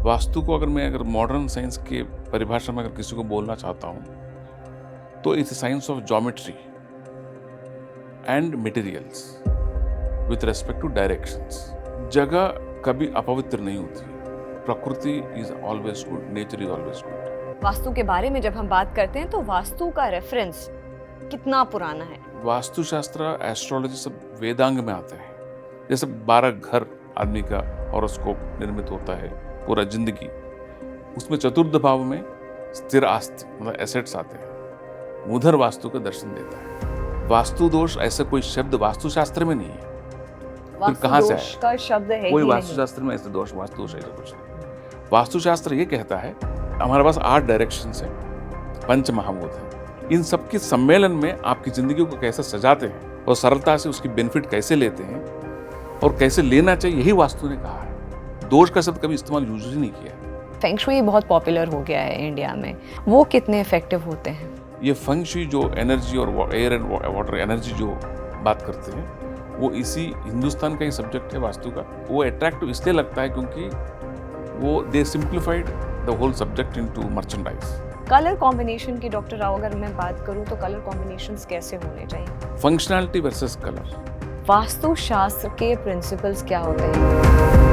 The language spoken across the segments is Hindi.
वास्तु को अगर मॉडर्न साइंस के परिभाषा में अगर किसी को बोलना चाहता हूँ तो it's science of geometry and materials with respect to directions. जगह कभी अपवित्र नहीं होती, प्रकृति is always good, nature is always good. Vastu के बारे में जब हम बात करते हैं तो वास्तु का रेफरेंस कितना पुराना है? वास्तुशास्त्र, एस्ट्रोलॉजी सब वेदांग में आते हैं। जैसे 12 घर आदमी का हॉरोस्कोप निर्मित होता है पूरा जिंदगी, उसमें चतुर्थ भाव में स्थिर आस्ति मतलब एसेट्स आते हैं, उधर वास्तु का दर्शन देता है। वास्तु दोष ऐसा कोई शब्द वास्तुशास्त्र में नहीं है, फिर कहाँ से दोष का शब्द है कोई ही वास्तुशास्त्र में ऐसे दोष वास्तु दोष ऐसा कुछ नहीं। वास्तुशास्त्र ये कहता है हमारे पास 8 डायरेक्शन है, पंच महाभूत है, इन सब के सम्मेलन में आपकी जिंदगी को कैसे सजाते हैं और सरलता से उसकी बेनिफिट कैसे लेते हैं और कैसे लेना चाहिए, यही वास्तु ने कहा है। दोष का शब्द कभी इस्तेमाल यूज ही नहीं किया। फेंग शुई बहुत पॉपुलर हो गया है इंडिया में, वो कितने इफेक्टिव होते हैं? ये फेंग शुई जो एनर्जी और एयर एंड वाटर एनर्जी जो बात करते हैं, वो इसी हिंदुस्तान का ही सब्जेक्ट है वास्तु का। वो अट्रैक्टिव इसलिए लगता है क्योंकि वो they simplified the whole subject into merchandise. Colour combination की डॉक्टर राव अगर मैं बात करूं तो कलर कॉम्बिनेशंस कैसे होने चाहिए? Functionality versus colour. वास्तु शास्त्र के प्रिंसिपल्स क्या होते हैं?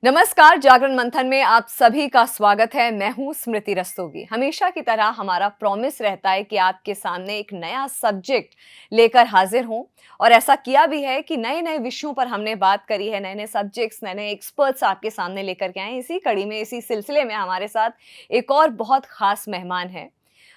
नमस्कार, जागरण मंथन में आप सभी का स्वागत है। मैं हूं स्मृति रस्तोगी। हमेशा की तरह हमारा प्रॉमिस रहता है कि आपके सामने एक नया सब्जेक्ट लेकर हाजिर हों, और ऐसा किया भी है कि नए नए विषयों पर हमने बात करी है, नए नए सब्जेक्ट्स, नए नए एक्सपर्ट्स आपके सामने लेकर के आए। इसी कड़ी में, इसी सिलसिले में हमारे साथ एक और बहुत खास मेहमान है,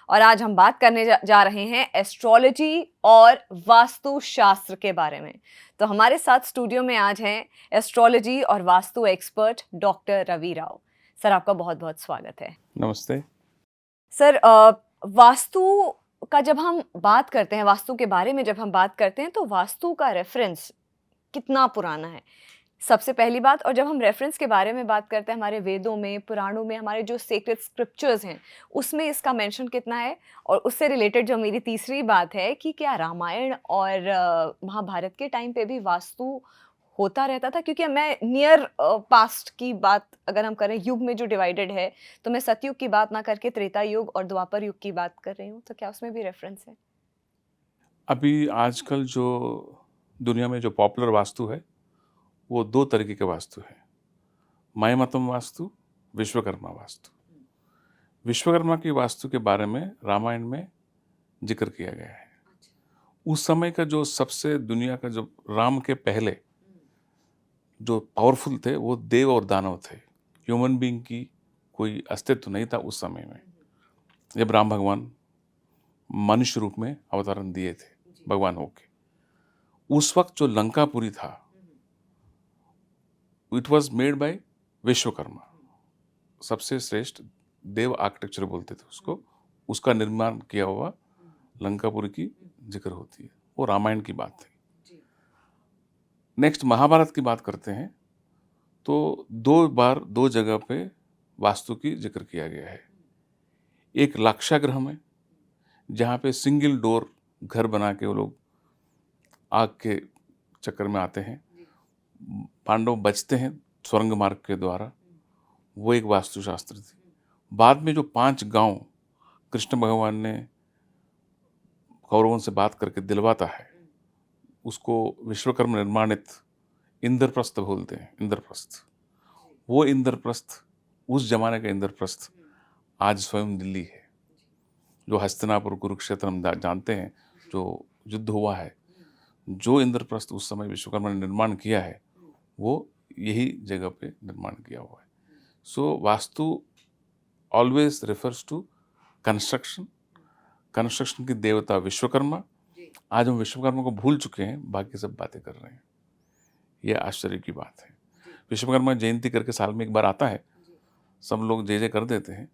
और आज हम बात करने जा रहे हैं एस्ट्रोलॉजी और वास्तु शास्त्र के बारे में। तो हमारे साथ स्टूडियो में आज हैं एस्ट्रोलॉजी और Vastu expert doctor Ravi Rao. Sir, आपका बहुत बहुत स्वागत है। नमस्ते सर, वास्तु का जब हम बात करते हैं, वास्तु के बारे में जब हम बात करते हैं तो वास्तु का रेफरेंस कितना पुराना है, सबसे पहली बात। और जब हम रेफरेंस के बारे में बात करते हैं, हमारे वेदों में, पुराणों में, हमारे जो सेक्रेड स्क्रिप्चर्स हैं, उसमें इसका मेंशन कितना है? और उससे रिलेटेड जो मेरी तीसरी बात है कि क्या रामायण और महाभारत के टाइम पे भी वास्तु होता रहता था? क्योंकि मैं नियर पास्ट की बात अगर हम करें, युग में जो डिवाइडेड है, तो मैं सतयुग की बात ना करके त्रेता युग और द्वापर युग की बात कर रही हूँ, तो क्या उसमें भी रेफरेंस है? अभी आजकल जो दुनिया में जो पॉपुलर वास्तु है वो 2 तरीके के वास्तु है, मयमतम वास्तु, विश्वकर्मा वास्तु। विश्वकर्मा की वास्तु के बारे में रामायण में जिक्र किया गया है। उस समय का जो सबसे दुनिया का जो राम के पहले जो पावरफुल थे वो देव और दानव थे। ह्यूमन बीइंग की कोई अस्तित्व नहीं था उस समय में, जब राम भगवान मनुष्य रूप में अवतरण दिए थे भगवान होके। उस वक्त जो लंकापुरी था, it was made by Vishwakarma, सबसे श्रेष्ठ देव आर्किटेक्चर बोलते थे उसको। उसका निर्माण किया हुआ लंकापुरी की जिक्र होती है, वो रामायण की बात थी। नेक्स्ट महाभारत की बात करते हैं तो 2 बार 2 जगह पे वास्तु की जिक्र किया गया है। एक लाक्षागृह में, जहाँ पे सिंगल डोर घर बना के वो लोग आग के चक्कर में आते हैं, पांडव बचते हैं स्वर्ग मार्ग के द्वारा, वो एक वास्तुशास्त्र थी। बाद में जो 5 गांव कृष्ण भगवान ने कौरवों से बात करके दिलवाता है, उसको विश्वकर्मा निर्माणित इंद्रप्रस्थ बोलते हैं। इंद्रप्रस्थ, वो इंद्रप्रस्थ उस जमाने का इंद्रप्रस्थ आज स्वयं दिल्ली है। जो हस्तिनापुर, कुरुक्षेत्र हम जानते हैं, जो युद्ध हुआ है, जो इंद्रप्रस्थ उस समय विश्वकर्मा ने निर्माण किया है, वो यही जगह पे निर्माण किया हुआ है। So vastu always refers to construction. Construction की देवता विश्वकर्मा। आज हम विश्वकर्मा को भूल चुके हैं, बाकी सब बातें कर रहे हैं। ये आश्चर्य की बात है। विश्वकर्मा जयंती करके साल में एक बार आता है, सब लोग जय जय कर देते हैं,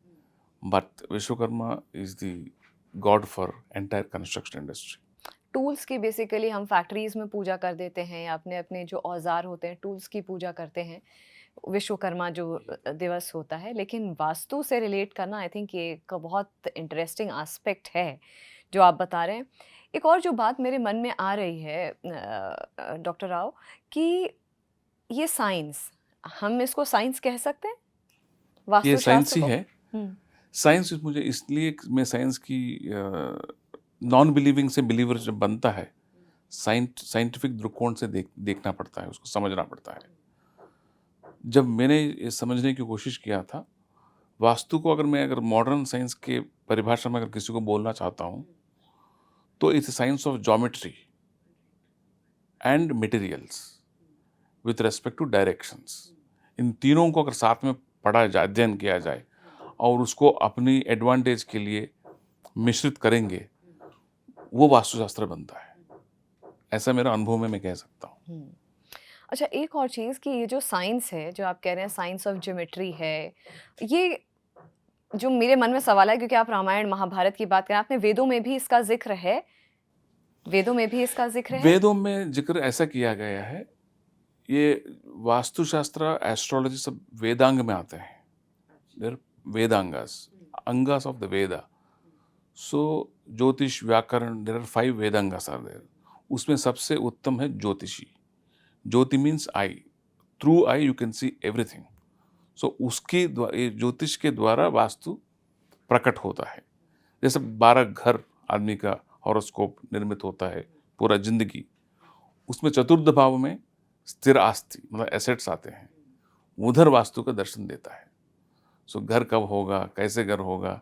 but Vishwakarma is the God for entire construction industry. Tools की बेसिकली हम फैक्ट्रीज में पूजा कर देते हैं, या अपने अपने जो औजार होते हैं टूल्स की पूजा करते हैं, विश्वकर्मा जो दिवस होता है। लेकिन वास्तु से रिलेट करना, आई थिंक ये एक बहुत इंटरेस्टिंग एस्पेक्ट है, जो आप बता रहे हैं। एक और जो बात मेरे मन में आ रही है डॉक्टर राव, कि ये साइंस, हम इसको साइंस कह सकते हैं? ये साइंस वास्तुशास्त्र ही को? है। हुँ, साइंस मुझे इसलिए मैं साइंस की नॉन बिलीविंग से बिलीवर जब बनता है, साइंटिफिक दृष्टिकोण से देखना पड़ता है, उसको समझना पड़ता है। जब मैंने ये समझने की कोशिश किया था, वास्तु को अगर मॉडर्न साइंस के परिभाषा में अगर किसी को बोलना चाहता हूँ, तो it's science of geometry and materials with respect to directions. इन तीनों को अगर साथ में पढ़ा जाए, अध्ययन किया जाए और उसको अपनी एडवांटेज के लिए मिश्रित करेंगे, वो वास्तुशास्त्र बनता है। ऐसा मेरा अनुभव में मैं कह सकता हूँ। हुँ। अच्छा, एक और चीज़ कि ये जो साइंस है, जो आप कह रहे हैं साइंस ऑफ ज्योमेट्री है, ये जो मेरे मन में सवाल है, क्योंकि आप रामायण महाभारत की बात करें, आपने वेदों में भी इसका ज़िक्र है? वेदों में भी इसका ज़िक्र है? वेदों में जिक्र ऐसा किया गया है, ये वास्तुशास्त्र, एस्ट्रोलॉजी सब वेदांग में आते हैं। There Vedangas, angas of the Veda. So jyotish, vyakaran, there are 5 Vedangas are there. उसमें सबसे उत्तम है ज्योतिषी। Jyoti means eye. Through eye you can see everything. So उसके ये ज्योतिष के द्वारा वास्तु प्रकट होता है। जैसे 12 घर आदमी का हॉरोस्कोप निर्मित होता है, पूरा जिंदगी। उसमें चतुर्थ भाव में स्थिर आस्ति मतलब एसेट्स आते हैं, उधर वास्तु का दर्शन देता है। सो घर कब होगा, कैसे घर होगा,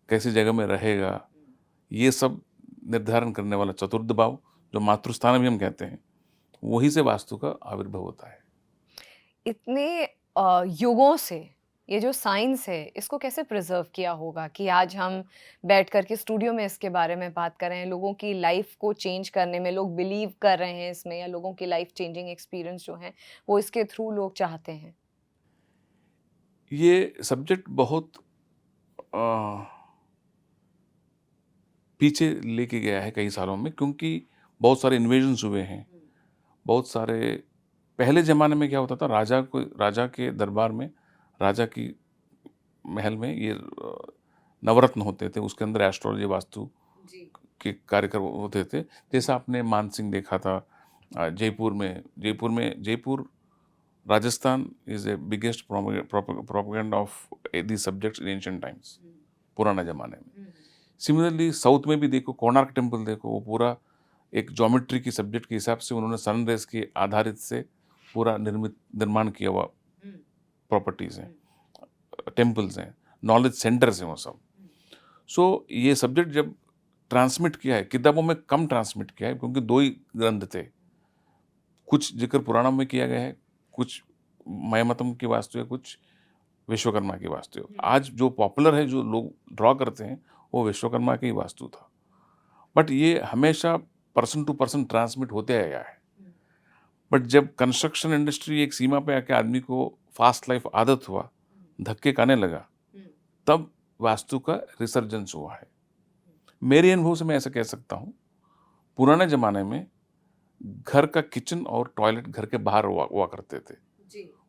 कैसी जगह में रहेगा, ये सब निर्धारण करने वाला चतुर्थ भाव, जो मातृस्थान भी हम कहते हैं, वहीं से वास्तु का आविर्भाव होता है। इतने युगों से ये जो साइंस है, इसको कैसे प्रिज़र्व किया होगा कि आज हम बैठ कर के स्टूडियो में इसके बारे में बात कर रहे हैं, लोगों की लाइफ़ को चेंज करने में लोग बिलीव कर रहे हैं इसमें, या लोगों की लाइफ़ चेंजिंग एक्सपीरियंस जो हैं, वो इसके थ्रू लोग चाहते हैं? ये सब्जेक्ट बहुत अ, पीछे लेके गया है कई सालों में, क्योंकि बहुत सारे इन्वेजन्स हुए हैं। बहुत सारे पहले ज़माने में क्या होता था, राजा के दरबार में, राजा की महल में ये नवरत्न होते थे, उसके अंदर एस्ट्रोलॉजी, वास्तु के कार्यक्रम होते थे। जैसा आपने मानसिंह देखा था Jaipur Rajasthan is a biggest propaganda of these subjects in ancient times, पुराने ज़माने में। सिमिलरली साउथ में भी देखो, कोणार्क टेम्पल देखो, वो पूरा एक ज्योमेट्री की सब्जेक्ट के हिसाब से उन्होंने सन रेज़ के आधारित से पूरा निर्माण किया हुआ प्रॉपर्टीज़ हैं, टेम्पल्स हैं, नॉलेज सेंटर्स हैं वो सब। सो ये सब्जेक्ट जब ट्रांसमिट किया है, किताबों में कम ट्रांसमिट किया है, क्योंकि 2 ही ग्रंथ थे। कुछ जिक्र पुराणों में किया गया है, कुछ मयमतम की वास्तु है, कुछ विश्वकर्मा की वास्तु है। आज जो पॉपुलर है, जो लोग ड्रॉ करते हैं, वो विश्वकर्मा की ही वास्तु था। बट ये हमेशा पर्सन टू पर्सन ट्रांसमिट होते आया है। बट जब कंस्ट्रक्शन इंडस्ट्री एक सीमा पे आके आदमी को फास्ट लाइफ आदत हुआ, धक्के खाने लगा, तब वास्तु का रिसर्जेंस हुआ है। मेरे अनुभव से मैं ऐसा कह सकता हूँ, पुराने ज़माने में घर का किचन और टॉयलेट घर के बाहर हुआ करते थे।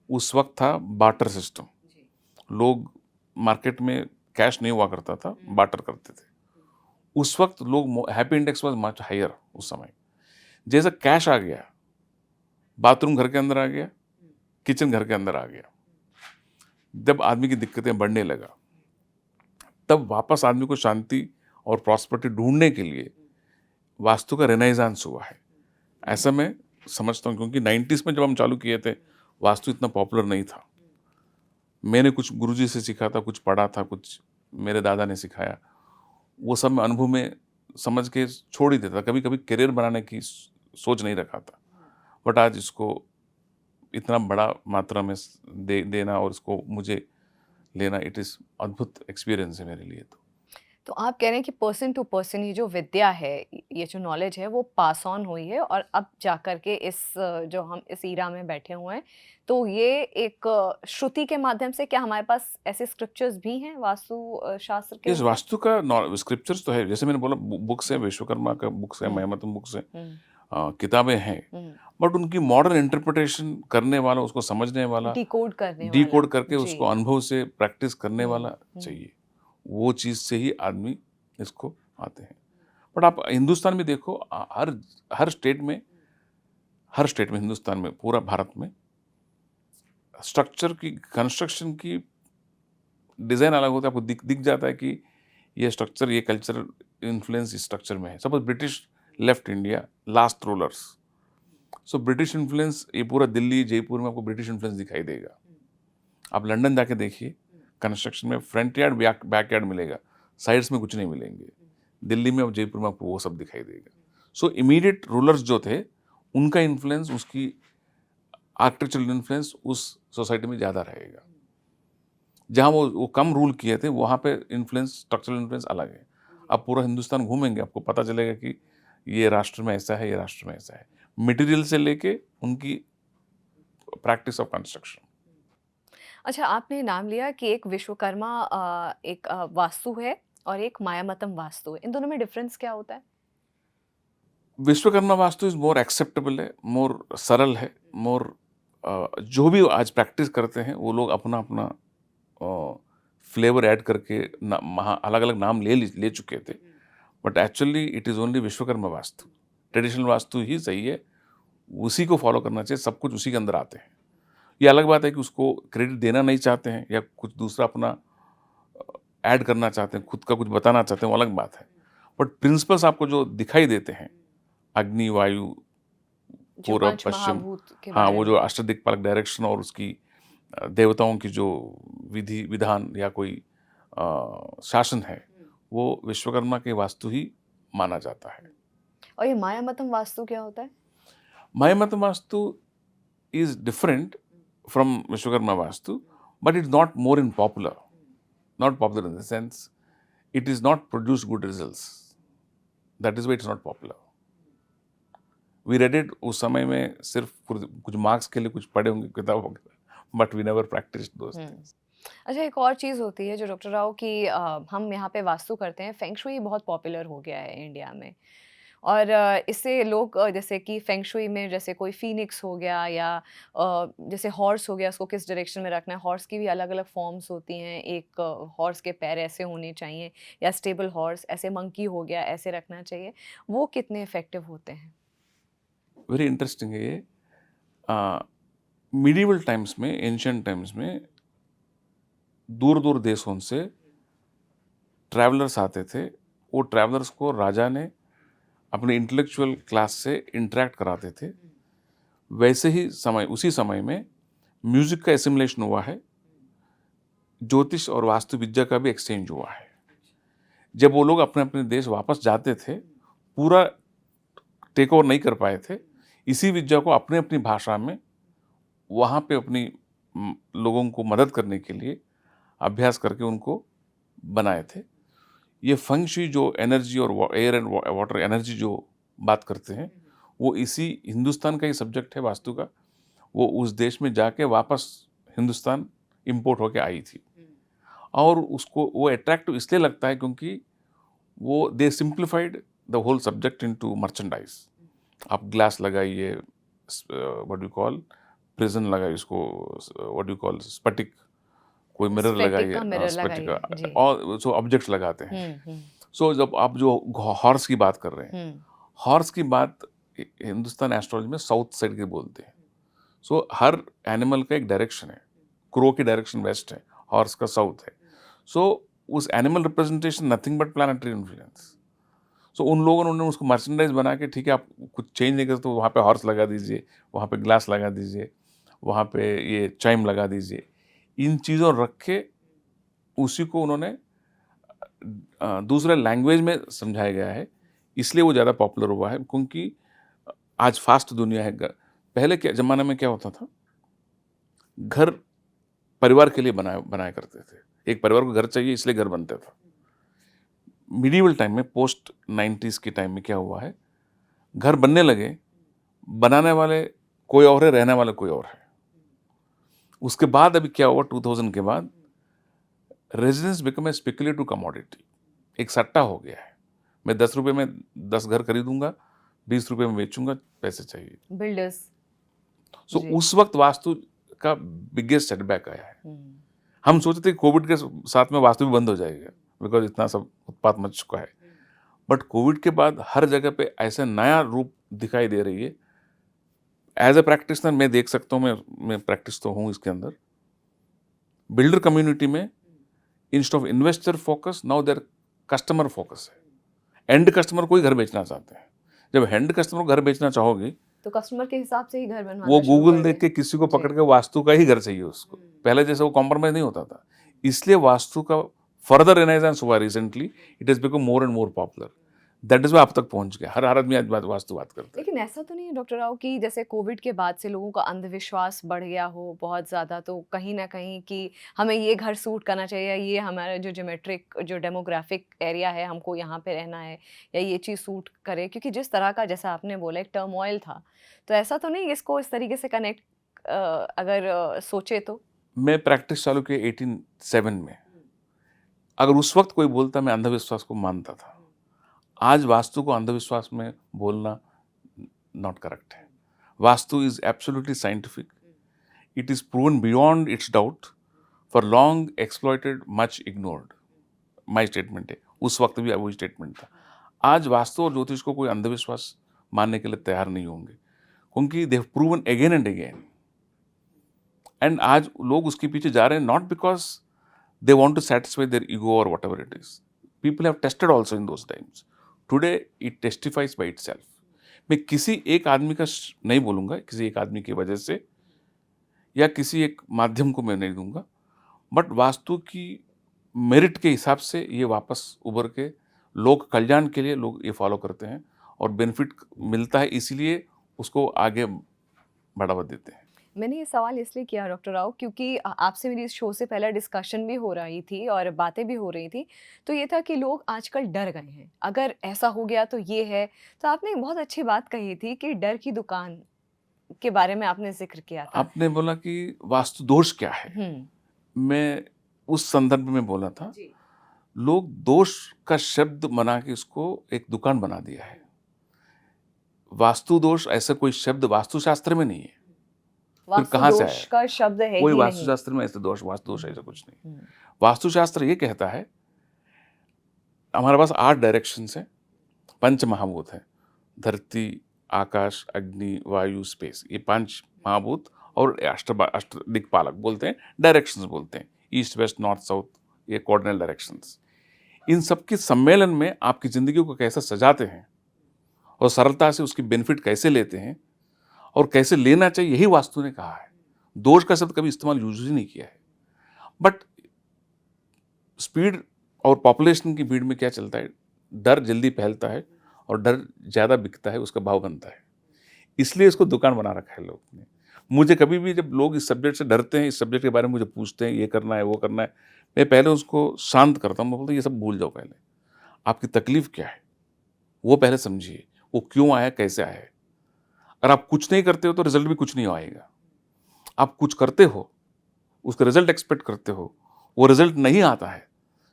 उस वक्त था बार्टर सिस्टम। लोग मार्केट में कैश नहीं हुआ करता था, बार्टर करते थे। उस वक्त लोग happy index was much higher उस समय। जैसा कैश आ गया, बाथरूम घर के अंदर आ गया, किचन घर के अंदर आ गया। जब आदमी की दिक्कतें बढ़ने लगा, तब वापस आदमी को शांति और प्रॉस्पेरिटी ढूंढने के लिए वास्तु का रेनेसांस हुआ है। ऐसा मैं समझता हूँ, क्योंकि 90s में जब हम चालू किए थे, वास्तु इतना पॉपुलर नहीं था। मैंने कुछ गुरुजी से सीखा था, कुछ पढ़ा था, कुछ मेरे दादा ने सिखाया। वो सब मैं अनुभव में समझ के छोड़ ही देता। कभी कभी करियर बनाने की सोच नहीं रखा था, बट आज इसको इतना बड़ा मात्रा में देना और इसको मुझे लेना, इट इज़ अद्भुत एक्सपीरियंस है मेरे लिए। तो आप कह रहे हैं कि पर्सन टू पर्सन ये जो विद्या है, ये जो नॉलेज है, वो पास ऑन हुई है, और अब जाकर के जो हम इस ईरा में बैठे हुए हैं, तो ये एक श्रुति के माध्यम से, क्या हमारे पास ऐसे स्क्रिप्चर्स भी हैं वास्तु शास्त्र के इस ऊपर? वास्तु का स्क्रिप्चर्स तो है, जैसे मैंने बोला, बुक्स है, विश्वकर्मा का बुक्स है, हुँ, मयमतम बुक्स है, हुँ, किताबें हैं, हुँ। बट उनकी मॉडर्न इंटरप्रिटेशन करने वाला, उसको समझने वाला, डिकोड करने वाला। डिकोड करके जी। उसको अनुभव से प्रैक्टिस करने हुँ, वाला हुँ, चाहिए। वो चीज़ से ही आदमी इसको आते हैं। बट आप हिंदुस्तान में देखो, हर हर स्टेट में, हर स्टेट में हिंदुस्तान में, पूरा भारत में स्ट्रक्चर की, कंस्ट्रक्शन की डिज़ाइन अलग होता है। आपको दिख जाता है कि ये स्ट्रक्चर, ये कल्चरल इन्फ्लुएंस इस स्ट्रक्चर में है। Suppose British left India, last rulers, so British influence ये पूरा दिल्ली जयपुर में आपको ब्रिटिश इन्फ्लुएंस दिखाई देगा। आप लंदन जाके देखिए, कंस्ट्रक्शन में फ्रंट यार्ड बैक यार्ड मिलेगा, साइड्स में कुछ नहीं मिलेंगे। दिल्ली में और जयपुर में आपको वो सब दिखाई देगा। सो इमीडिएट रूलर्स जो थे, उनका इन्फ्लुएंस, उसकी आर्किटेक्चरल इन्फ्लुएंस उस सोसाइटी में ज़्यादा रहेगा। जहाँ वो कम रूल किए थे, वहाँ पे इन्फ्लुएंस, स्ट्रक्चरल इन्फ्लुएंस अलग है। आप पूरा हिंदुस्तान घूमेंगे, आपको पता चलेगा कि ये राष्ट्र में ऐसा है, ये राष्ट्र में ऐसा है, मटेरियल से लेके उनकी प्रैक्टिस ऑफ कंस्ट्रक्शन। अच्छा, आपने नाम लिया कि एक विश्वकर्मा एक वास्तु है और एक मायामतम वास्तु है। इन दोनों में डिफरेंस क्या होता है? Vishwakarma vastu is more acceptable है, मोर सरल है, मोर जो भी आज प्रैक्टिस करते हैं वो लोग अपना अपना फ्लेवर ऐड करके अलग अलग नाम ले चुके थे। But actually it is only Vishwakarma vastu. Traditional vastu ही सही है, उसी को फॉलो करना चाहिए, सब कुछ उसी के अंदर आते हैं। ये अलग बात है कि उसको क्रेडिट देना नहीं चाहते हैं या कुछ दूसरा अपना ऐड करना चाहते हैं, खुद का कुछ बताना चाहते हैं, वो अलग बात है। बट प्रिंसिपल्स आपको जो दिखाई देते हैं, अग्नि, वायु, जो पूरब, पंच पश्चिम, महाभूत के हाँ, बारे वो में। जो अष्टदिक्पालक डायरेक्शन और उसकी देवताओं की जो विधि विधान या कोई शासन है, वो विश्वकर्मा के वास्तु ही माना जाता है। और ये मायामतम वास्तु क्या होता है? मायामतम vastu is different from Vishwakarma Vastu, but it's not more in popular. Not popular in the sense, it is not produced good results. That is why it's not popular. We read it उस समय में सिर्फ कुछ मार्क्स के लिए कुछ पढ़े होंगे किताब वगैरह, but we never practiced those things. अच्छा, एक और चीज़ होती है जो डॉक्टर राव कि हम यहाँ पे वास्तु करते हैं, फेंग शुई बहुत पॉपुलर हो गया है इंडिया में। और इससे लोग जैसे कि फेंग शुई में जैसे कोई फीनिक्स हो गया या जैसे हॉर्स हो गया, उसको किस डायरेक्शन में रखना है। हॉर्स की भी अलग-अलग फॉर्म्स होती हैं। एक हॉर्स के पैर ऐसे होने चाहिए या स्टेबल हॉर्स, ऐसे मंकी हो गया, ऐसे रखना चाहिए। वो कितने इफ़ेक्टिव होते हैं? वेरी इंटरेस्टिंग है ये। मिडिवल टाइम्स में, एंशियंट टाइम्स में दूर दूर देशों से ट्रैवलर्स आते थे। वो ट्रैवलर्स को राजा ने अपने इंटेलेक्चुअल क्लास से इंटरेक्ट कराते थे। वैसे ही समय, उसी समय में म्यूजिक का एसिमुलेशन हुआ है, ज्योतिष और वास्तु विद्या का भी एक्सचेंज हुआ है। जब वो लोग अपने अपने देश वापस जाते थे, पूरा टेक ओवर नहीं कर पाए थे, इसी विद्या को अपने अपनी भाषा में वहाँ पे अपनी लोगों को मदद करने के लिए अभ्यास करके उनको बनाए थे। ये फेंग शुई जो एनर्जी और एयर एंड वाटर एनर्जी जो बात करते हैं, वो इसी हिंदुस्तान का ही सब्जेक्ट है वास्तु का। वो उस देश में जाके वापस हिंदुस्तान इंपोर्ट होके आई थी। और उसको वो अट्रैक्टिव इसलिए लगता है क्योंकि वो they simplified the whole subject into merchandise. आप ग्लास लगाइए, व्हाट यू कॉल प्रिजन लगाइए, इसको व्हाट यू कॉल स्फटिक, कोई मिरर लगाइए, स्फटिक और सो ऑब्जेक्ट्स लगाते हैं। सो जब आप जो हॉर्स की बात कर रहे हैं, हॉर्स की बात हिंदुस्तान एस्ट्रोलॉजी में साउथ साइड के बोलते हैं। सो हर एनिमल का एक डायरेक्शन है। क्रो की डायरेक्शन वेस्ट है, हॉर्स का साउथ है। सो उस animal representation nothing but planetary influence. So उन लोगों ने उसको मर्चेंडाइज बना के, ठीक है आप कुछ चेंज नहीं करते तो वहाँ पे हॉर्स लगा दीजिए, वहाँ पे ग्लास लगा दीजिए, वहाँ पे ये चाइम लगा दीजिए। इन चीज़ों रख के उसी को उन्होंने दूसरे लैंग्वेज में समझाया गया है, इसलिए वो ज़्यादा पॉपुलर हुआ है। क्योंकि आज फास्ट दुनिया है। पहले के ज़माने में क्या होता था, घर परिवार के लिए बनाया करते थे। एक परिवार को घर चाहिए इसलिए घर बनता था। मिडिवल टाइम में, पोस्ट 90s के टाइम में क्या हुआ है, घर बनने लगे, बनाने वाले कोई और है, रहने वाले कोई और है। उसके बाद अभी क्या हुआ, 2000 के बाद residence become a speculative commodity, एक सट्टा हो गया है। मैं 10 रुपये में 10 घर खरीदूंगा, 20 रुपये में बेचूंगा, पैसे चाहिए, बिल्डर्स। सो उस वक्त वास्तु का बिगेस्ट सेटबैक आया है। हम सोचते थे कोविड के साथ में वास्तु भी बंद हो जाएगा, बिकॉज इतना सब उत्पात मच चुका है। बट कोविड के बाद हर जगह पे ऐसा नया रूप दिखाई दे रही है। एज ए प्रैक्टिशनर मैं देख सकता हूँ, मैं प्रैक्टिस तो हूँ इसके अंदर। बिल्डर कम्युनिटी में instead of investor focus now there customer focus है। एंड कस्टमर को ही घर बेचना चाहते हैं। जब एंड कस्टमर को घर बेचना चाहोगे तो कस्टमर के हिसाब से ही घर बनवाना वो शुरू गूगल कर देख दें। के किसी को जी। पकड़ के वास्तु का ही घर चाहिए उसको। पहले जैसे वो कॉम्प्रोमाइज नहीं होता था, इसलिए वास्तु का फर्दर रिनाइजेंस हुआ recently. It is become more and more popular. That is way आप तक पहुंच गया। हर आदमी आज वास्तु बात करता है। लेकिन ऐसा तो नहीं है डॉक्टर राव कि जैसे कोविड के बाद से लोगों का अंधविश्वास बढ़ गया हो बहुत ज़्यादा, तो कहीं ना कहीं कि हमें ये घर सूट करना चाहिए, ये हमारा जो ज्योमेट्रिक जो डेमोग्राफिक एरिया है हमको यहाँ पे रहना है, या ये चीज़ सूट करे, क्योंकि जिस तरह का जैसा आपने बोला एक टर्मोइल था, तो ऐसा तो नहीं इसको इस तरीके से कनेक्ट अगर सोचे तो। मैं प्रैक्टिस चालू किया 1807 में। अगर उस वक्त कोई बोलता मैं अंधविश्वास को मानता था। आज वास्तु को अंधविश्वास में बोलना नॉट करेक्ट है। Vastu is absolutely scientific. It is proven beyond it's doubt, for long exploited much ignored. My statement है, उस वक्त भी वही स्टेटमेंट था। आज वास्तु और ज्योतिष को कोई अंधविश्वास मानने के लिए तैयार नहीं होंगे, क्योंकि they have proven again and again. And आज लोग उसके पीछे जा रहे हैं not because they want to satisfy their ego or whatever it is. People have tested also in those times. Today it testifies by itself. मैं किसी एक आदमी का नहीं बोलूँगा, किसी एक आदमी की वजह से या किसी एक माध्यम को मैं नहीं दूंगा, बट वास्तु की मेरिट के हिसाब से ये वापस उभर के लोक कल्याण के लिए लोग ये फॉलो करते हैं और बेनिफिट मिलता है, इसीलिए उसको आगे बढ़ावा देते हैं। मैंने ये सवाल इसलिए किया डॉक्टर राव क्योंकि आपसे मेरी इस शो से पहले डिस्कशन भी हो रही थी और बातें भी हो रही थी, तो ये था कि लोग आजकल डर गए हैं, अगर ऐसा हो गया तो ये है। तो आपने एक बहुत अच्छी बात कही थी कि डर की दुकान के बारे में आपने जिक्र किया था। आपने बोला कि वास्तु दोष क्या है, मैं उस संदर्भ में बोला था। जी। लोग दोष का शब्द बना के उसको एक दुकान बना दिया है। वास्तु दोष ऐसा कोई शब्द वास्तुशास्त्र में नहीं है। फिर कहाँ से दोष का शब्द है कोई ही नहीं। वास्तुशास्त्र में ऐसे दोष वास्तु दोष ऐसा कुछ नहीं। वास्तुशास्त्र ये कहता है हमारे पास 8 डायरेक्शंस हैं, 5 महाभूत हैं, धरती, आकाश, अग्नि, वायु, स्पेस। ये 5 महाभूत और अष्ट दिक्पालक बोलते हैं, डायरेक्शंस बोलते हैं, ईस्ट वेस्ट नॉर्थ साउथ, ये कोऑर्डिनल डायरेक्शंस। इन सबके सम्मेलन में आपकी जिंदगी को कैसे सजाते हैं और सरलता से उसकी बेनिफिट कैसे लेते हैं और कैसे लेना चाहिए, यही वास्तु ने कहा है। दोष का शब्द कभी इस्तेमाल यूज ही नहीं किया है। बट स्पीड और पॉपुलेशन की भीड़ में क्या चलता है, डर जल्दी फैलता है और डर ज़्यादा बिकता है, उसका भाव बनता है, इसलिए इसको दुकान बना रखा है लोग ने। मुझे कभी भी जब लोग इस सब्जेक्ट से डरते हैं, इस सब्जेक्ट के बारे में मुझे पूछते हैं, ये करना है वो करना है, मैं पहले उसको शांत करता हूँ। मैं बोलता हूँ ये सब भूल जाओ, पहले आपकी तकलीफ क्या है वो पहले समझिए, वो क्यों आया, कैसे आया है। अगर आप कुछ नहीं करते हो तो रिजल्ट भी कुछ नहीं आएगा। आप कुछ करते हो, उसका रिजल्ट एक्सपेक्ट करते हो, वो रिजल्ट नहीं आता है,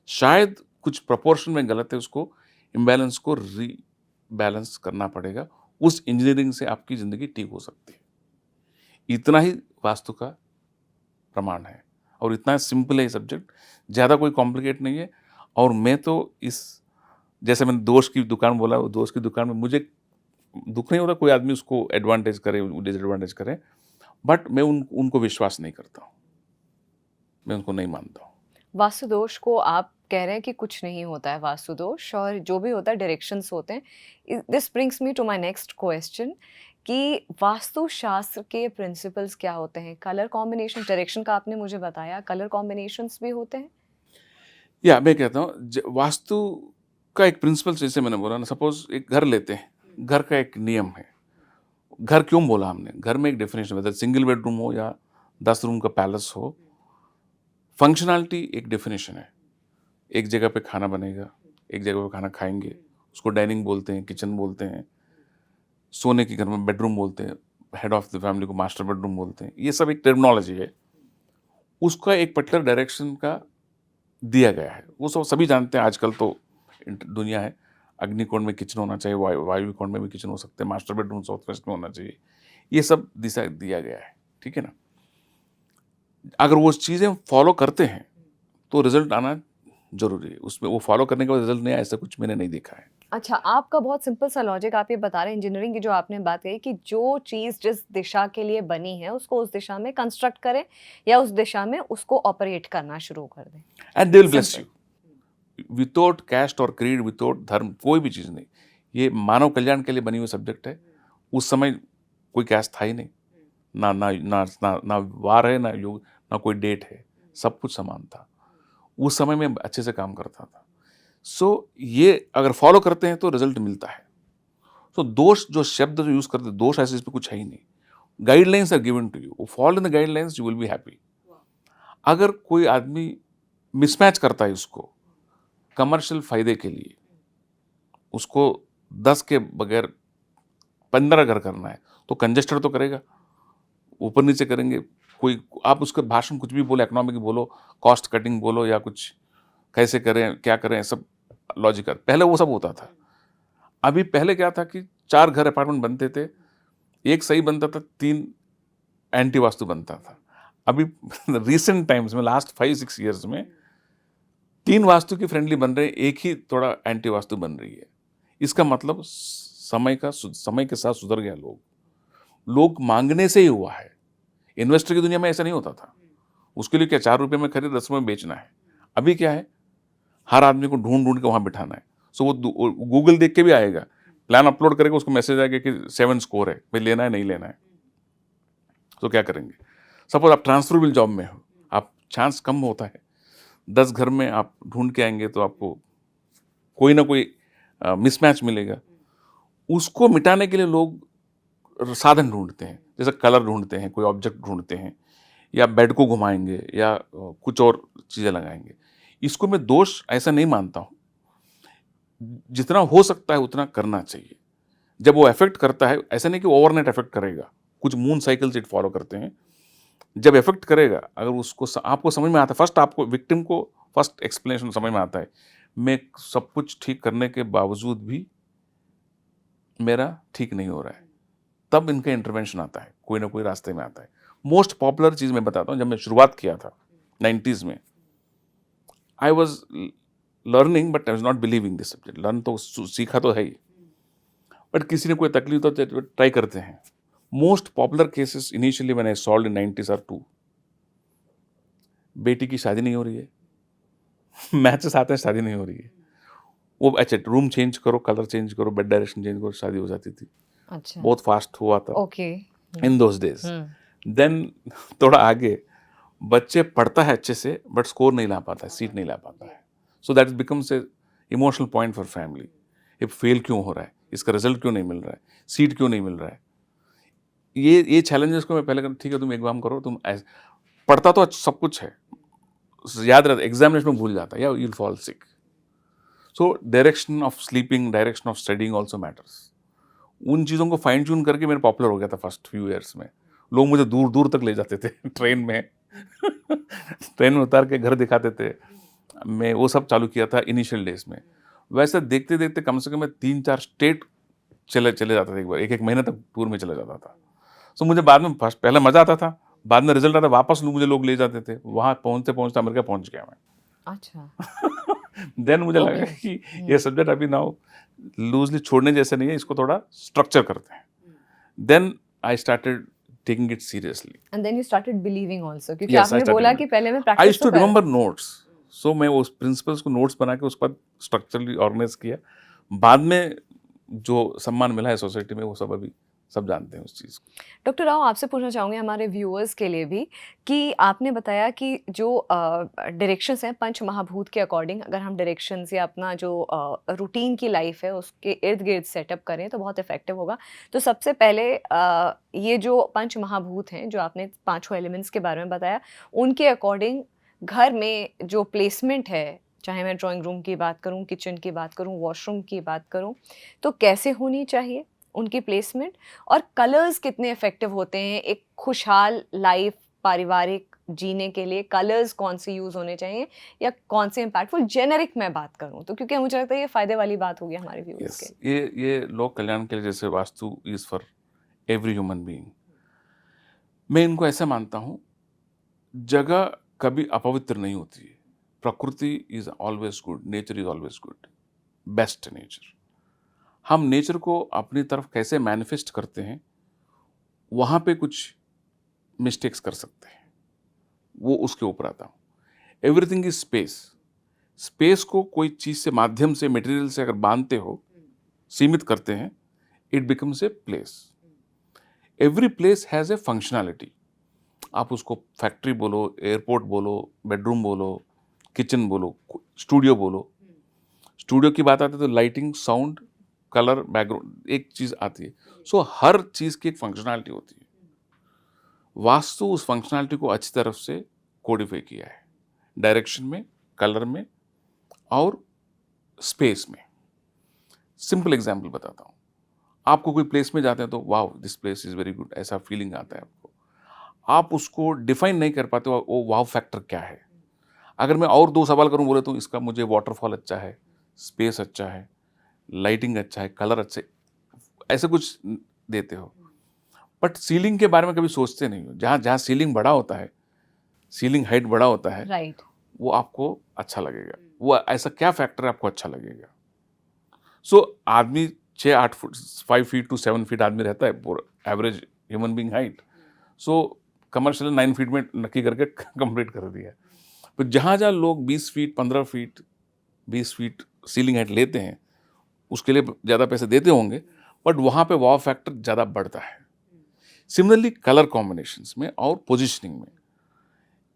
शायद कुछ प्रोपोर्शन में गलत है, उसको इम्बैलेंस को रीबैलेंस करना पड़ेगा। उस इंजीनियरिंग से आपकी ज़िंदगी ठीक हो सकती है। इतना ही वास्तु का प्रमाण है और इतना सिंपल है ये सब्जेक्ट, ज़्यादा कोई कॉम्प्लिकेट नहीं है। और मैं तो इस, जैसे मैंने दोष की दुकान बोला, वो दोष की दुकान में मुझे दुख नहीं होता कोई आदमी उसको एडवांटेज करे, डिसएडवांटेज करे, बट मैं उनको विश्वास नहीं करता हूँ, मैं उनको नहीं मानता हूँ। वास्तु दोष को आप कह रहे हैं कि कुछ नहीं होता है वास्तु दोष, और जो भी होता है डायरेक्शंस होते हैं। This brings me to my next question कि वास्तु शास्त्र के प्रिंसिपल्स क्या होते हैं? कलर कॉम्बिनेशन, डायरेक्शन का आपने मुझे बताया, कलर कॉम्बिनेशंस भी होते हैं? या मैं कहता हूँ वास्तु का एक प्रिंसिपल, जैसे मैंने बोला ना, सपोज एक घर लेते हैं, घर का एक नियम है। घर क्यों बोला हमने, घर में एक डेफिनेशन, वेदर सिंगल बेडरूम हो या 10 रूम का पैलेस हो, फंक्शनैलिटी एक डेफिनेशन है। एक जगह पे खाना बनेगा, एक जगह पे खाना खाएंगे, उसको डाइनिंग बोलते हैं, किचन बोलते हैं। सोने के घर में बेडरूम बोलते हैं, हेड ऑफ द फैमिली को मास्टर बेडरूम बोलते हैं। ये सब एक टर्मिनोलॉजी है, उसका एक पर्टिकुलर डायरेक्शन का दिया गया है। वो सब सभी जानते हैं, आजकल तो दुनिया है। अग्निकोण में किचन होना चाहिए, वायु कोण में भी किचन हो सकते हैं, मास्टर बेडरूम साउथ वेस्ट में होना चाहिए, ये सब दिशा दिया गया है, ठीक है ना। अगर वो चीज़ें फॉलो करते हैं तो रिजल्ट आना जरूरी है। उसमें वो फॉलो करने के बाद रिजल्ट नहीं आया, ऐसा कुछ मैंने नहीं देखा है। अच्छा, आपका बहुत सिंपल सा लॉजिक आप ये बता रहे हैं इंजीनियरिंग की जो आपने बात कही कि जो चीज़ जिस दिशा के लिए बनी है उसको उस दिशा में कंस्ट्रक्ट करें या उस दिशा में उसको ऑपरेट करना शुरू कर दें। And they will bless simple. You without caste और क्रीड, विदाउट धर्म, कोई भी चीज़ नहीं। ये मानव कल्याण के लिए बनी हुई सब्जेक्ट है। उस समय कोई कैस्ट था ही नहीं, ना ना ना ना, ना वार है, ना युग, ना कोई डेट है, सब कुछ समान था। उस समय में अच्छे से काम करता था। सो ये अगर फॉलो करते हैं तो रिजल्ट मिलता है। सो दोष जो शब्द जो यूज करते हैं, दोष ऐसे इसमें कुछ है ही नहीं। Guidelines are given to you, follow in the guidelines, you will be happy. अगर कोई आदमी मिसमैच करता है उसको कमर्शियल फायदे के लिए, उसको 10 के बगैर 15 घर करना है, तो कंजेस्टर तो करेगा, ऊपर नीचे करेंगे। कोई आप उसके भाषण कुछ भी बोलो, इकोनॉमिक बोलो, कॉस्ट कटिंग बोलो, या कुछ कैसे करें, क्या करें, सब लॉजिकल। पहले वो सब होता था। अभी पहले क्या था कि 4 घर अपार्टमेंट बनते थे, 1 सही बनता था, 3 एंटी वास्तु बनता था। अभी रिसेंट टाइम्स में, लास्ट 5-6 ईयर्स में 3 वास्तु की फ्रेंडली बन रहे हैं, 1 ही थोड़ा एंटी वास्तु बन रही है। इसका मतलब समय के साथ सुधर गया लोग मांगने से ही हुआ है। इन्वेस्टर की दुनिया में ऐसा नहीं होता था। उसके लिए क्या 4 रुपए में खरीद 10 में बेचना है। अभी क्या है, हर आदमी को ढूंढ के वहां बिठाना है। सो वो गूगल देख के भी आएगा, प्लान अपलोड करेगा, उसको मैसेज आएगा कि 7 स्कोर है, भाई लेना है नहीं लेना है। तो क्या करेंगे? सपोज आप ट्रांसफरेबल जॉब में हो, आप चांस कम होता है, 10 घर में आप ढूंढ के आएंगे तो आपको कोई ना कोई मिसमैच मिलेगा। उसको मिटाने के लिए लोग साधन ढूंढते हैं, जैसे कलर ढूंढते हैं, कोई ऑब्जेक्ट ढूंढते हैं, या बेड को घुमाएंगे, या कुछ और चीज़ें लगाएंगे। इसको मैं दोष ऐसा नहीं मानता हूँ। जितना हो सकता है उतना करना चाहिए। जब वो इफेक्ट करता है, ऐसा नहीं कि ओवरनाइट इफेक्ट करेगा, कुछ मून साइकिल्स इट फॉलो करते हैं। जब इफेक्ट करेगा, अगर उसको आपको समझ में आता है, फर्स्ट आपको विक्टिम को फर्स्ट एक्सप्लेनेशन समझ में आता है, मैं सब कुछ ठीक करने के बावजूद भी मेरा ठीक नहीं हो रहा है, तब इनका इंटरवेंशन आता है, कोई ना कोई रास्ते में आता है। मोस्ट पॉपुलर चीज़ मैं बताता हूँ, जब मैं शुरुआत किया था 90s में, I was learning but I was not believing this subject. Learn तो सीखा तो है ही, बट किसी ने कोई तकलीफ तो ट्राई करते हैं। मोस्ट पॉपुलर केसेस इनिशियली मैंने सॉल्व इन 90s आर 2, बेटी की शादी नहीं हो रही है, मैचेस आते हैं, शादी नहीं हो रही है, वो अच्छा रूम चेंज करो, कलर चेंज करो, बेड डायरेक्शन चेंज करो, शादी हो जाती थी। अच्छा। बहुत फास्ट हुआ था okay. In those days. Then थोड़ा आगे, बच्चे पढ़ता है अच्छे से बट स्कोर नहीं ला पाता है, सीट नहीं ला पाता है। So that becomes a emotional point for family. ये फेल क्यों हो रहा है, इसका रिजल्ट क्यों नहीं मिल रहा है, सीट क्यों नहीं मिल रहा है। ये चैलेंजेस को मैं पहले कर, ठीक है तुम एक काम करो, तुम पढ़ता तो सब कुछ है, याद रहता, एग्जामिनेशन में भूल जाता है, या you'll fall sick. So direction of sleeping, direction of studying also matters. उन चीज़ों को फाइन ट्यून करके मैं पॉपुलर हो गया था फर्स्ट फ्यू ईयर्स में। लोग मुझे दूर दूर तक ले जाते थे ट्रेन में ट्रेन में उतार के घर दिखाते थे। मैं वो सब चालू किया था इनिशियल डेज में। वैसे देखते देखते कम से कम मैं 3-4 स्टेट चले जाता था, एक बार 1-1 महीने तक टूर में चला जाता था। सो मुझे बाद में फर्स्ट पहले मज़ा आता था, बाद में रिजल्ट आता, वापस मुझे लोग ले जाते थे, वहाँ पहुँचते पहुँचते अमेरिका पहुँच गया मैं। अच्छा। देन मुझे लगा ओके। कि ये सब्जेक्ट अभी नाउ लूजली छोड़ने जैसे नहीं है, इसको थोड़ा स्ट्रक्चर करते हैं। Then I started taking it seriously. And then you started believing also, क्योंकि यस, आई आपने बोला स्टार्टेड। कि पहले मैं आई प्रैक्टिस यूज्ड तो टू कर। Remember notes. सो मैं उस प्रिंसिपल्स को नोट्स बना के उसके बाद स्ट्रक्चरली ऑर्गेनाइज किया। बाद में जो सम्मान मिला है सोसाइटी में, वो सब अभी सब जानते हैं उस चीज़ को। डॉक्टर राव, आपसे पूछना चाहूँगी हमारे व्यूअर्स के लिए भी कि आपने बताया कि जो डायरेक्शंस हैं पंच महाभूत के अकॉर्डिंग, अगर हम डायरेक्शंस या अपना जो रूटीन की लाइफ है उसके इर्द गिर्द सेटअप करें तो बहुत इफेक्टिव होगा। तो सबसे पहले ये जो पंच महाभूत हैं जो आपने पांचों एलिमेंट्स के बारे में बताया, उनके अकॉर्डिंग घर में जो प्लेसमेंट है, चाहे मैं ड्राइंग रूम की बात करूं, किचन की बात करूं, वॉशरूम की बात करूं, तो कैसे होनी चाहिए उनकी प्लेसमेंट, और कलर्स कितने इफेक्टिव होते हैं एक खुशहाल लाइफ पारिवारिक जीने के लिए। कलर्स कौन से यूज़ होने चाहिए या कौन से इम्पैक्टफुल, जेनेरिक मैं बात करूं तो, क्योंकि मुझे लगता है ये फ़ायदे वाली बात होगी हमारे व्यूअर्स यस, के। ये लोक कल्याण के लिए, जैसे vastu is for every human being, मैं इनको ऐसा मानता हूँ, जगह कभी अपवित्र नहीं होती है। प्रकृति is always good, nature is always good, best nature. हम नेचर को अपनी तरफ कैसे मैनिफेस्ट करते हैं, वहाँ पे कुछ मिस्टेक्स कर सकते हैं, वो उसके ऊपर आता हूँ। Everything is space. स्पेस को कोई चीज़ से, माध्यम से, मटेरियल से अगर बांधते हो, सीमित करते हैं, it becomes a place. Every place has a functionality. आप उसको फैक्ट्री बोलो, एयरपोर्ट बोलो, बेडरूम बोलो, किचन बोलो, स्टूडियो बोलो। स्टूडियो की बात आती है तो लाइटिंग, साउंड, कलर, बैकग्राउंड, एक चीज़ आती है। सो हर चीज़ की एक फंक्शनैलिटी होती है। वास्तु उस फंक्शनैलिटी को अच्छी तरफ से कोडिफाई किया है, डायरेक्शन में, कलर में और स्पेस में। सिंपल एग्जांपल बताता हूँ। आपको कोई प्लेस में जाते हैं तो wow this place is very good, ऐसा फीलिंग आता है आपको। आप उसको डिफाइन नहीं कर पाते हो, वो वाव फैक्टर क्या है। अगर मैं और 2 सवाल करूँ बोले तो इसका मुझे वाटरफॉल अच्छा है, स्पेस अच्छा है, लाइटिंग अच्छा है, कलर अच्छे, ऐसे कुछ देते हो। बट सीलिंग के बारे में कभी सोचते नहीं हो। जहाँ जहाँ सीलिंग बड़ा होता है, सीलिंग हाइट बड़ा होता है, राइट। वो आपको अच्छा लगेगा। वो ऐसा क्या फैक्टर आपको अच्छा लगेगा। सो आदमी 6-8 फुट, 5 फीट टू 7 फीट आदमी रहता है, पूरा एवरेज ह्यूमन बीइंग हाइट। सो कमर्शियल 9 फीट में नक्की करके कंप्लीट कर दिया। तो जहाँ जहाँ लोग 20 feet, 15 feet, 20 feet ceiling height लेते हैं, उसके लिए ज़्यादा पैसे देते होंगे, बट वहाँ पे वाव फैक्टर ज़्यादा बढ़ता है। सिमिलरली कलर कॉम्बिनेशंस में और पोजिशनिंग में।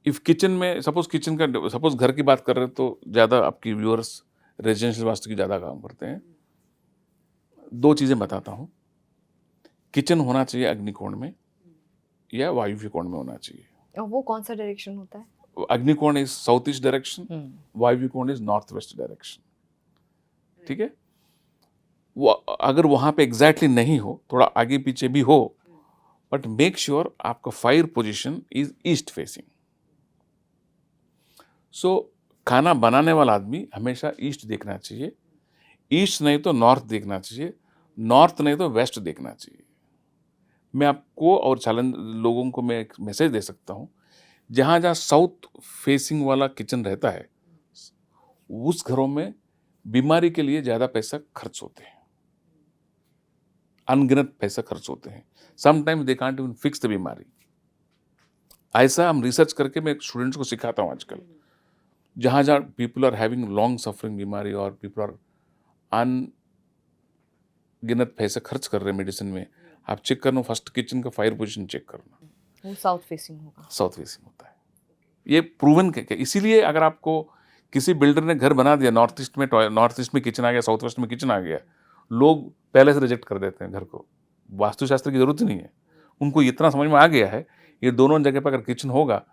इफ किचन में, सपोज घर की बात कर रहे हैं तो ज़्यादा आपकी व्यूअर्स रेजिडेंशियल वास्तु की ज़्यादा काम करते हैं। 2 चीज़ें बताता हूँ। किचन होना चाहिए अग्निकोण में या वायव्य कोण में होना चाहिए। और वो कौन सा डायरेक्शन होता है? अग्निकोण इज साउथ ईस्ट डायरेक्शन, वायव्य कोण इज नॉर्थ वेस्ट डायरेक्शन। ठीक है। वो अगर वहाँ पे एग्जैक्टली नहीं हो, थोड़ा आगे पीछे भी हो, बट मेक श्योर आपका fire position is east facing. So खाना बनाने वाला आदमी हमेशा ईस्ट देखना चाहिए। ईस्ट नहीं तो नॉर्थ देखना चाहिए, नॉर्थ नहीं तो वेस्ट देखना चाहिए। मैं आपको और चैलेंज लोगों को मैं एक मैसेज दे सकता हूँ, जहाँ जहाँ साउथ फेसिंग वाला किचन रहता है, उस घरों में बीमारी के लिए ज़्यादा पैसा खर्च होते हैं, अनगिनत पैसा खर्च होते हैं। Sometimes they can't even fix the बीमारी। ऐसा हम रिसर्च करके मैं स्टूडेंट्स को सिखाता हूँ आजकल। जहाँ जहाँ people are having long suffering बीमारी और पीपल आर अनगिनत पैसा खर्च कर रहे हैं मेडिसिन में, आप चेक करना, फर्स्ट किचन का फायर पोजीशन चेक करना, वो साउथ फेसिंग होगा। साउथ फेसिंग होता है। ये प्रूवन क्या, इसीलिए अगर आपको किसी बिल्डर ने घर बना दिया नॉर्थ ईस्ट में किचन आ गया, साउथ वेस्ट में किचन आ गया, लोग पहले से रिजेक्ट कर देते हैं घर को। वास्तुशास्त्र की जरूरत ही नहीं है, उनको इतना समझ में आ गया है ये दोनों जगह पर अगर किचन होगा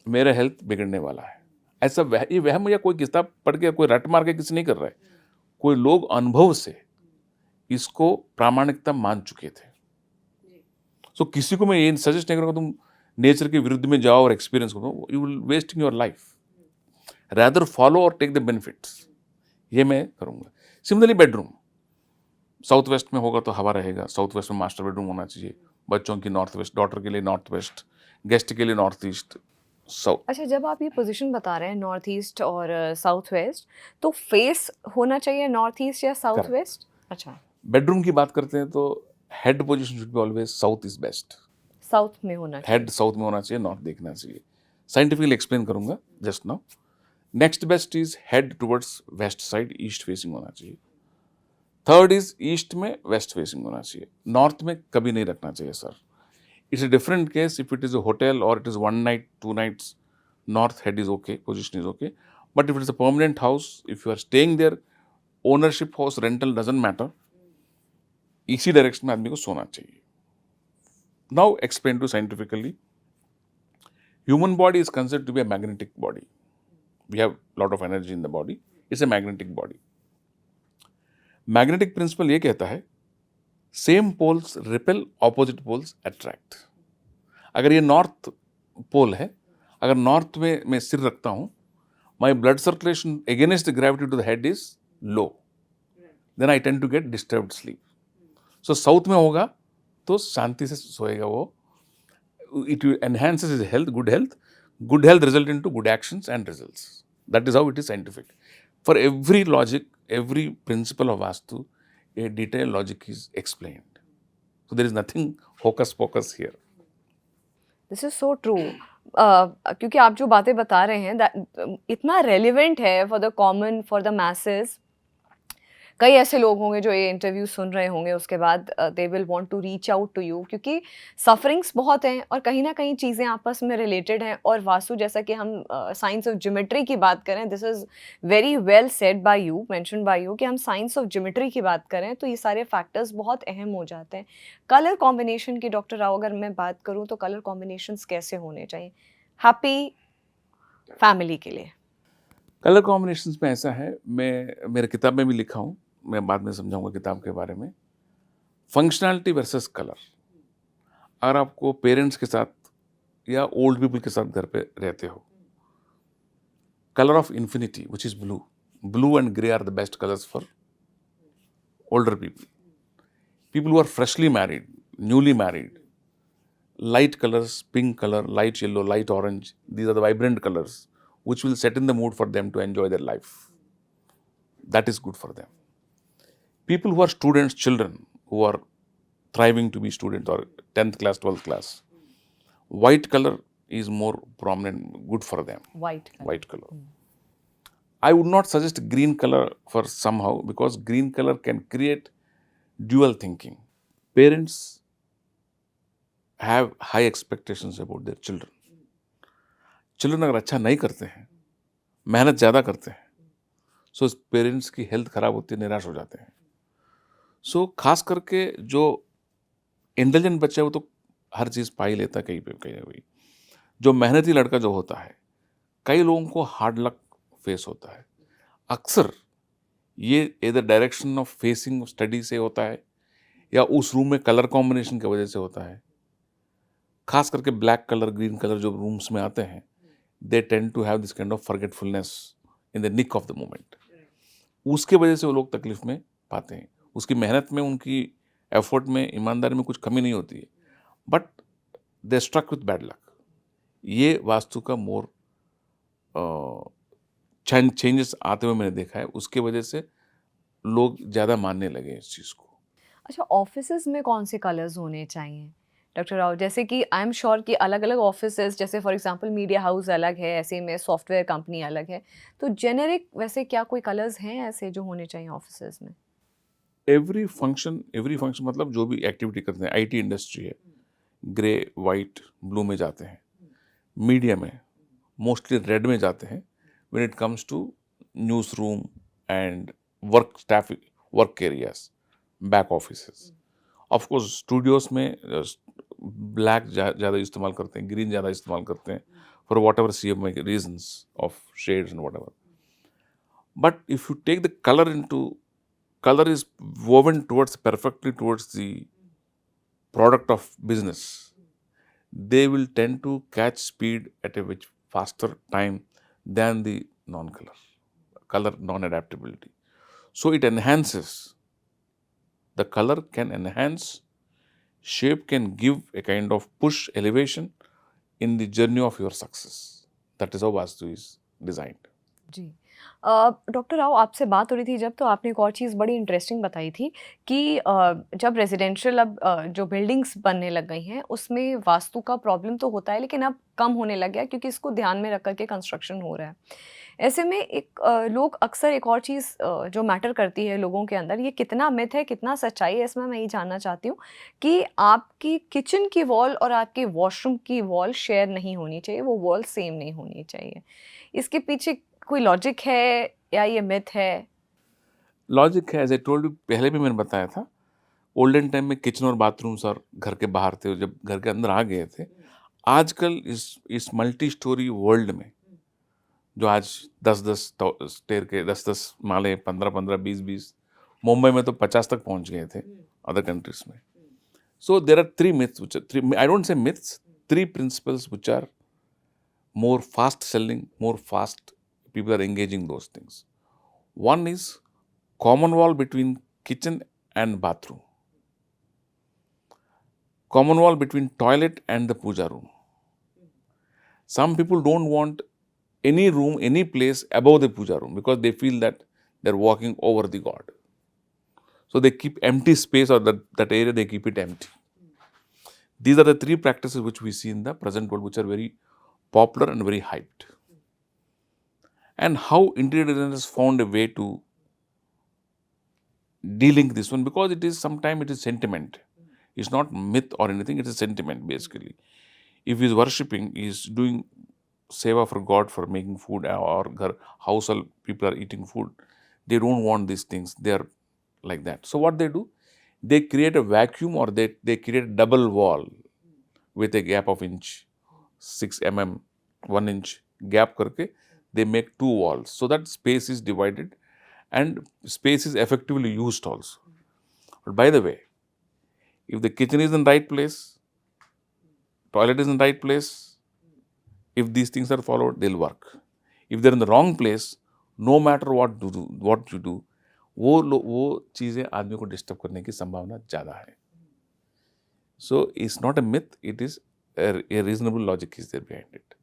मेरा हेल्थ बिगड़ने वाला है। ऐसा ये वहम या कोई किताब पढ़ के, कोई रट मार के किसी नहीं कर रहा है, कोई लोग अनुभव से इसको प्रामाणिकता मान चुके थे। सो किसी को मैं ये सजेस्ट नहीं करूँगा तुम नेचर के विरुद्ध में जाओ और एक्सपीरियंस करो, you will wasting your life. Rather follow और टेक द बेनिफिट्स, ये मैं करूँगा। सिमिलरली बेडरूम, साउथ वेस्ट में होगा तो हवा रहेगा, साउथ वेस्ट में मास्टर बेडरूम होना चाहिए, बच्चों की नॉर्थ वेस्ट, डॉटर के लिए नॉर्थ वेस्ट, गेस्ट के लिए नॉर्थ ईस्ट, साउथ। अच्छा, जब आप ये पोजीशन बता रहे हैं नॉर्थ ईस्ट और साउथ वेस्ट, तो फेस होना चाहिए नॉर्थ ईस्ट या साउथ वेस्ट? अच्छा, बेडरूम की बात करते हैं तो head position should be always south is best. South में होना चाहिए। हेड साउथ में होना चाहिए, नॉर्थ देखना चाहिए। साइंटिफिकली एक्सप्लेन करूंगा just now. Next best is head towards west side, east facing होना चाहिए। थर्ड इज ईस्ट में वेस्ट फेसिंग होना चाहिए, नॉर्थ में कभी नहीं रखना चाहिए sir. It's a different case if it is a hotel और it is 1 night 2 nights, north head is okay, position is okay. But if it is a permanent house, if you are staying there, ownership house, rental doesn't matter, इसी डायरेक्शन में आदमी को सोना चाहिए। Now explain to scientifically, human body is considered to be a magnetic body. We have lot of energy in the body. It's a magnetic body. Magnetic principle ये कहता है same poles repel, opposite poles attract. अगर ये नॉर्थ पोल है, अगर नॉर्थ में मैं सिर रखता हूँ, my blood circulation against the gravity to the head is low. Then I tend to get disturbed sleep. So south में होगा तो शांति से सोएगा वो, it enhances his health, good health result into good actions and results. That is how it is scientific. For every logic, every principle of Vastu, a detailed logic is explained. So there is nothing hocus pocus here. This is so true. क्योंकि आप जो बातें बता रहे हैं इतना रेलिवेंट है for the common, for the messes. कई ऐसे लोग होंगे जो ये इंटरव्यू सुन रहे होंगे, उसके बाद they will want to reach out to you, क्योंकि सफरिंग्स बहुत हैं और कहीं ना कहीं चीज़ें आपस में रिलेटेड हैं। और वास्तु, जैसा कि हम साइंस ऑफ ज्योमेट्री की बात करें, this is very well said bye you, mention by you, कि हम साइंस ऑफ ज्योमेट्री की बात करें तो ये सारे फैक्टर्स बहुत अहम हो जाते हैं। कलर कॉम्बिनेशन की, डॉक्टर राव, अगर मैं बात करूँ तो कलर कॉम्बिनेशंस कैसे होने चाहिए हैप्पी फैमिली के लिए? कलर कॉम्बिनेशंस में ऐसा है, मैं मेरे किताब में भी लिखा हूँ, मैं बाद में समझाऊंगा किताब के बारे में। Functionality versus colour. अगर आपको पेरेंट्स के साथ या ओल्ड पीपल के साथ घर पे रहते हो, colour of infinity which is blue, blue and grey are the best colours for older people. People who are freshly married, newly married, light colors, pink color, light yellow, light orange, these are the vibrant colors which will set in the mood for them to enjoy their life. That is good for them. People who are students, children who are thriving to be students or 10th class, 12th class, white color is more prominent, good for them. White color. I would not suggest green color for somehow, because green color can create dual thinking. Parents have high expectations about their children. Children अगर अच्छा नहीं करते हैं, मेहनत ज़्यादा करते हैं, सो पेरेंट्स की हेल्थ खराब होती है, निराश हो जाते हैं। सो खास करके जो इंटेलिजेंट बच्चा है वो तो हर चीज़ पा ही लेता है कहीं पे कहीं ना कहीं। जो मेहनती लड़का जो होता है, कई लोगों को हार्ड लक फेस होता है। अक्सर ये इधर डायरेक्शन ऑफ फेसिंग स्टडी से होता है या उस रूम में कलर कॉम्बिनेशन की वजह से होता है। खास करके ब्लैक कलर, ग्रीन कलर जो रूम्स में आते हैं, they tend to have this kind of forgetfulness in the nick of the moment. उसके वजह से वो लोग तकलीफ में पाते हैं। उसकी मेहनत में, उनकी एफर्ट में, ईमानदारी में कुछ कमी नहीं होती है, but they struck with bad luck. ये वास्तु का मोर चेंजेस आते हुए मैंने देखा है, उसके वजह से लोग ज़्यादा मानने लगे इस चीज़ को। अच्छा, ऑफिसेज में कौन से कलर्स होने चाहिए डॉक्टर राव? जैसे कि आई एम श्योर कि अलग अलग ऑफिसेज, जैसे फॉर एग्जांपल मीडिया हाउस अलग है, ऐसे में सॉफ्टवेयर कंपनी अलग है, तो जेनेरिक वैसे क्या कोई कलर्स हैं ऐसे जो होने चाहिए ऑफिसेज में? एवरी फंक्शन मतलब जो भी एक्टिविटी करते हैं, आईटी इंडस्ट्री है, ग्रे, वाइट, ब्लू में जाते हैं। मीडिया में मोस्टली रेड में जाते हैं when it comes to news room and work staff, work areas, back offices. Of course studios में ब्लैक ज़्यादा इस्तेमाल करते हैं, ग्रीन ज़्यादा इस्तेमाल करते हैं for whatever CMA reasons of shades and whatever. But if you take the colour into, color is woven perfectly towards the product of business. They will tend to catch speed at a much faster time than the color non-adaptability. So it enhances. The color can enhance, shape can give a kind of push, elevation in the journey of your success. That is how Vastu is designed. जी। डॉक्टर राव, आपसे बात हो रही थी जब, तो आपने एक और चीज़ बड़ी इंटरेस्टिंग बताई थी कि जब रेजिडेंशियल अब जो बिल्डिंग्स बनने लग गई हैं उसमें वास्तु का प्रॉब्लम तो होता है, लेकिन अब कम होने लग गया क्योंकि इसको ध्यान में रख करके कंस्ट्रक्शन हो रहा है। ऐसे में एक लोग अक्सर एक और चीज़ जो मैटर करती है लोगों के अंदर, ये कितना मिथ है कितना सच्चाई है, इसमें मैं ये जानना चाहती हूँ कि आपकी किचन की वॉल और आपके वॉशरूम की वॉल शेयर नहीं होनी चाहिए, वो वॉल सेम नहीं होनी चाहिए। इसके पीछे कोई लॉजिक है या ये मिथ है? लॉजिक है, एज आई टोल्ड यू, पहले भी मैंने बताया था। ओल्डन टाइम में किचन और बाथरूम्स और घर के बाहर थे, जब घर के अंदर आ गए थे। आजकल इस मल्टी स्टोरी वर्ल्ड में, जो आज 10-10 स्टेयर के 10-10 माले, 15-15, 20-20, मुंबई में तो 50 तक पहुंच गए थे अदर कंट्रीज में। So there are 3 myths, I don't say myths, 3 principles which are more fast selling, more fast people are engaging those things. One is common wall between kitchen and bathroom, common wall between toilet and the puja room. Some people don't want any room, any place above the puja room because they feel that they're walking over the god. So they keep empty space, or that area they keep it empty. These are the three practices which we see in the present world, which are very popular and very hyped. And how interior designers found a way to delink this one, because it is sometimes it is sentiment. It's not myth or anything, it is sentiment basically. If he is worshipping, he is doing seva for God for making food, or household people are eating food. They don't want these things. They are like that. So what they do? They create a vacuum, or they create a double wall with a gap of inch, 6 mm, 1 inch gap karke, they make two walls so that space is divided and space is effectively used also. But by the way, if the kitchen is in the right place, toilet is in the right place, if these things are followed, they'll work. If they're in the wrong place, no matter what you do, वो चीज़ें आदमी को डिस्टर्ब करने की संभावना ज़्यादा है. So it's not a myth, it is a reasonable logic is there behind it.